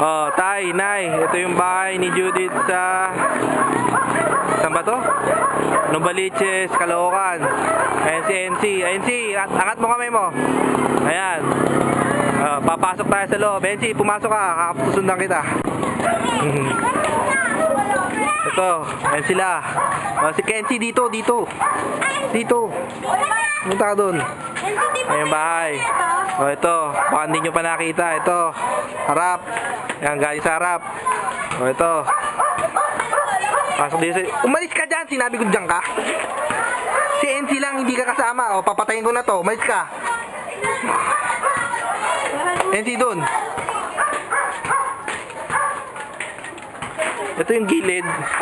Oh, Tay, Nay, ito yung bahay ni Judith sa... Saan ba to? Novaliches, Caloocan. Ayan si NC. NC, angat mo kamay mo. Ayan. Papasok tayo sa loob. NC, pumasok ka. Kakapusundan kita. Ito, ayan sila. Si Kenzie dito. Dito. Punta ka dun. Ayan bahay. Ito, baka hindi nyo pa nakita. Ito, harap. Ayan, galing sa harap. Ito. Pasok dito. Umalis ka dyan. Sinabi ko dyan ka. Si NC lang hindi ka kasama. Papatayin ko na to. Umalis ka. NC dun. Ito yung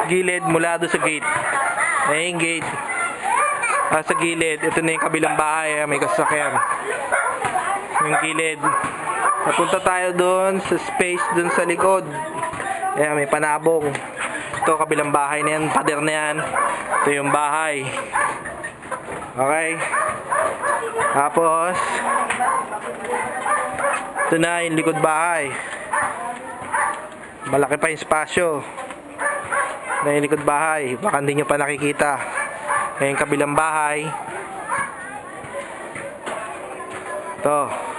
gilid mula doon sa gate. Ayan yung gate. Sa gilid, ito na yung kabilang bahay. May kasakyan. Yung gilid. Napunta tayo doon sa space doon sa likod. Ayan, may panabong. Ito, kabilang bahay na yan. Pader na yan. Ito yung bahay. Okay. Tapos, ito na yung likod bahay. Malaki pa yung espasyo na yung likod bahay. Baka hindi nyo pa nakikita. Yung kabilang bahay. Ito.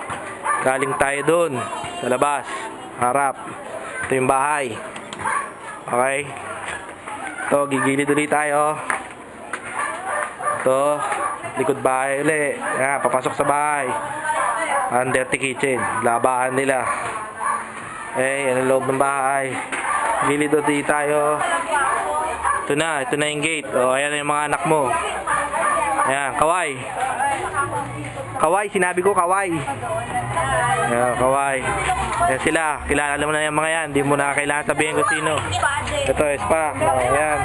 Galing tayo dun sa labas. Harap. Ito yung bahay. Okay. Ito. Gigilid ulit tayo. Ito. Likod bahay ulit. Yan. Papasok sa bahay. Under the kitchen. Labahan nila. Yan ang loob ng bahay. Gilid ulit tayo. Ito na yung gate. Ayan yung mga anak mo. Ayan, Kaway. Kaway, sinabi ko Kaway. Ayan, Kaway. Ayan sila, kilala mo na yung mga yan. Hindi mo na kailangan sabihin kung sino. Ito, Spa. Ayan.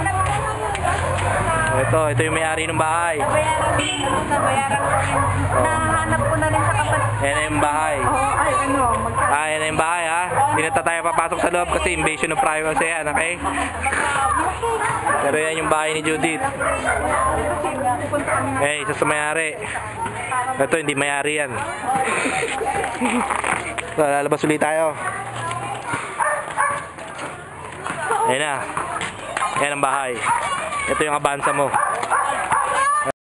Ito yung may-ari ng bahay. Nahanap ko na rin sa kapatid. Ayan na yung bahay. Ayan na yung bahay, ha. Hindi na tayo papasok sa loob kasi invasion of privacy yan, okay? Pero yan yung bahay ni Judith. Isa sa may-ari. Ito, hindi may-ari yan. So, lalabas ulit tayo. Ayan na. Ayan ang bahay. Ito yung abansa mo.